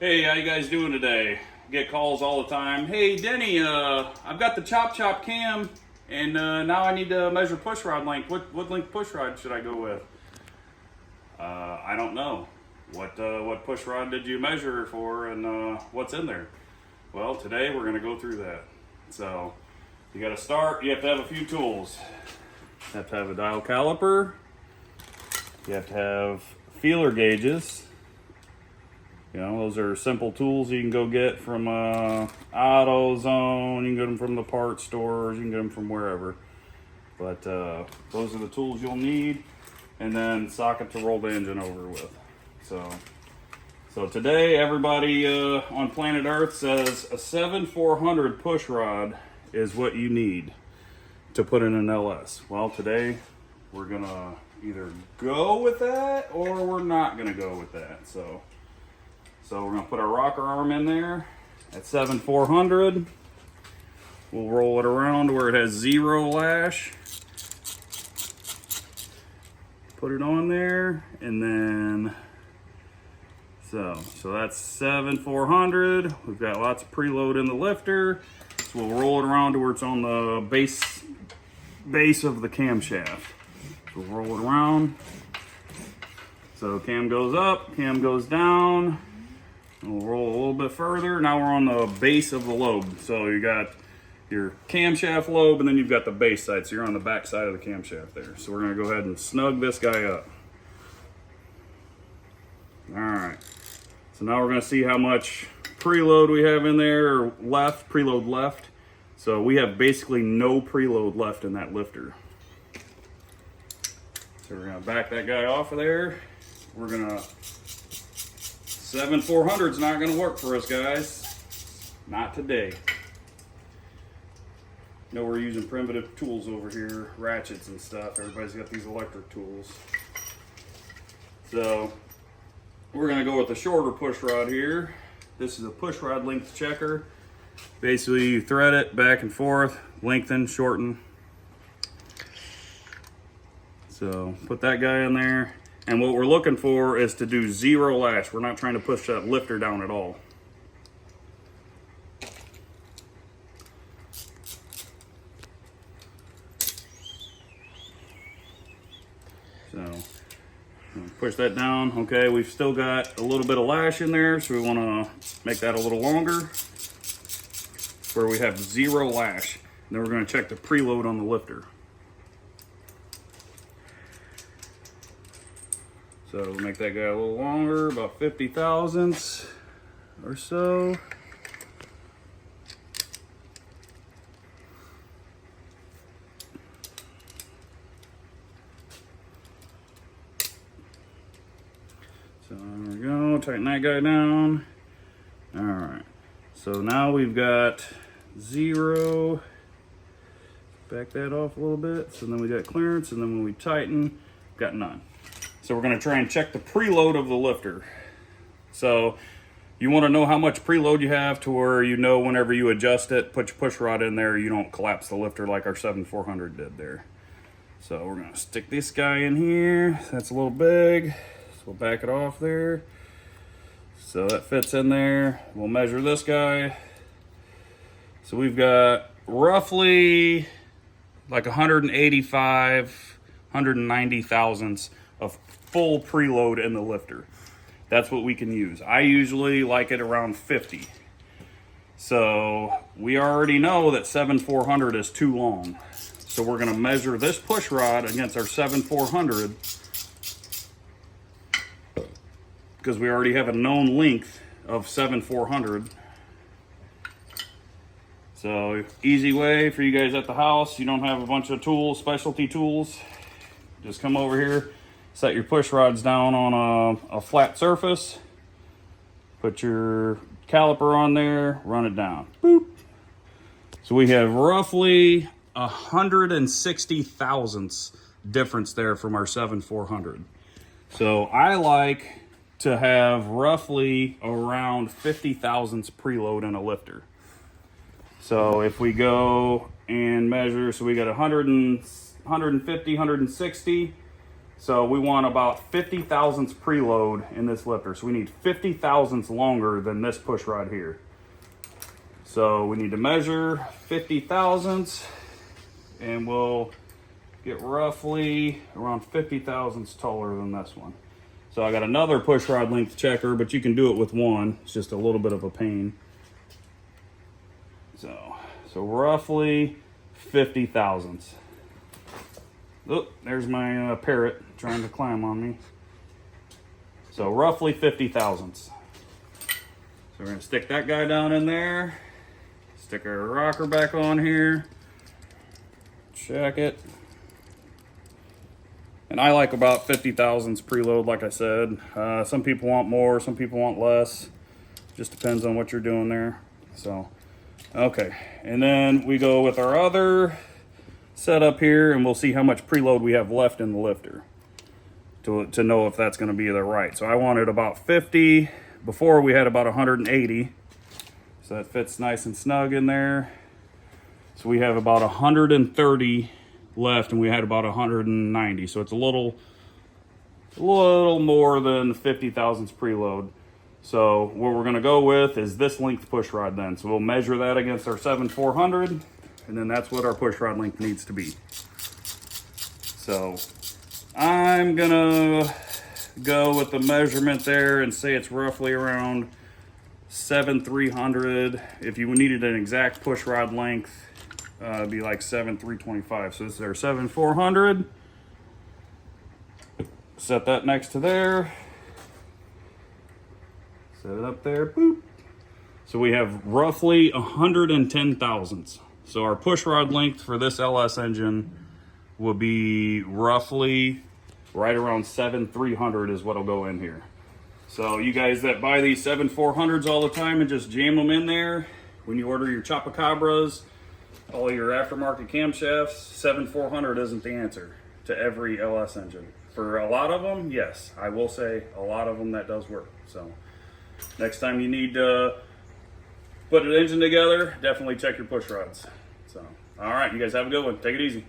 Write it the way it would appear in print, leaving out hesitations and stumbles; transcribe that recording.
Hey, how you guys doing today? Get calls all the time. Hey, Denny, I've got the Chop Chop cam, and now I need to measure push rod length. What length push rod should I go with? I don't know. What push rod did you measure for, and what's in there? Well, today we're gonna go through that. So, you gotta start. You have to have a few tools. You have to have a dial caliper. You have to have feeler gauges. You know, those are simple tools you can go get from AutoZone. You can get them from the parts stores. You can get them from wherever. But those are the tools you'll need. And then socket to roll the engine over with. So today, everybody on planet Earth says a 7400 push rod is what you need to put in an LS. Well, today we're gonna either go with that or we're not gonna go with that. So we're gonna put our rocker arm in there at 7400. We'll roll it around to where it has 0 lash. Put it on there, and then so that's 7400. We've got lots of preload in the lifter. So we'll roll it around to where it's on the base of the camshaft. So we'll roll it around. So cam goes up, cam goes down. We'll roll a little bit further. Now we're on the base of the lobe. So you got your camshaft lobe, and then you've got the base side. So you're on the back side of the camshaft there. So we're gonna go ahead and snug this guy up. All right. So now we're gonna see how much preload we have in there, or preload left. So we have basically no preload left in that lifter. So we're gonna back that guy off of there. We're gonna 7400 is not going to work for us, guys. Not today. You know, we're using primitive tools over here, ratchets and stuff. Everybody's got these electric tools. So we're going to go with a shorter push rod here. This is a push rod length checker. Basically, you thread it back and forth, lengthen, shorten. So put that guy in there. And what we're looking for is to do 0 lash. We're not trying to push that lifter down at all. So, push that down. Okay, we've still got a little bit of lash in there, so we want to make that a little longer, where we have 0 lash. And then we're going to check the preload on the lifter. So we'll make that guy a little longer, about 50 thousandths or so. So there we go, tighten that guy down. All right, so now we've got 0. Back that off a little bit. So then we got clearance, and then when we tighten, got none. So we're going to try and check the preload of the lifter. So you want to know how much preload you have to where you know whenever you adjust it, put your push rod in there, you don't collapse the lifter like our 7400 did there. So we're going to stick this guy in here. That's a little big. So we'll back it off there. So that fits in there. We'll measure this guy. So we've got roughly like 185, 190 thousandths of full preload in the lifter. That's what we can use. I usually like it around 50. So we already know that 7400 is too long. So we're gonna measure this push rod against our 7400 because we already have a known length of 7400. So easy way for you guys at the house. You don't have a bunch of tools, specialty tools. Just come over here. Set your push rods down on a flat surface. Put your caliper on there, run it down. Boop. So we have roughly 160 thousandths difference there from our 7400. So I like to have roughly around 50 thousandths preload in a lifter. So if we go and measure, so we got 150, 160. So we want about 50 thousandths preload in this lifter. So we need 50 thousandths longer than this push rod here. So we need to measure 50 thousandths, and we'll get roughly around 50 thousandths taller than this one. So I got another push rod length checker, but you can do it with one. It's just a little bit of a pain. So roughly 50 thousandths. Oh, there's my parrot trying to climb on me. So roughly 50 thousandths. So we're gonna stick that guy down in there. Stick our rocker back on here. Check it. And I like about 50 thousandths preload, like I said. Some people want more, some people want less. Just depends on what you're doing there. So, okay. And then we go with our other setup here, and we'll see how much preload we have left in the lifter to know if that's gonna be the right. So I wanted about 50. Before we had about 180. So that fits nice and snug in there. So we have about 130 left, and we had about 190. So it's a little more than 50 thousandths preload. So what we're gonna go with is this length push rod then. So we'll measure that against our 7400, and then that's what our push rod length needs to be. So I'm gonna go with the measurement there and say it's roughly around 7,300. If you needed an exact push rod length, it'd be like 7,325. So this is our 7,400. Set that next to there. Set it up there. Boop. So we have roughly 110 thousandths. So our push rod length for this LS engine will be roughly right around 7,300 is what'll go in here. So you guys that buy these 7,400s all the time and just jam them in there, when you order your Chupacabras, all your aftermarket camshafts, 7,400 isn't the answer to every LS engine. For a lot of them, yes, I will say a lot of them that does work. So next time you need to put an engine together, definitely check your push rods. So, all right, you guys have a good one. Take it easy.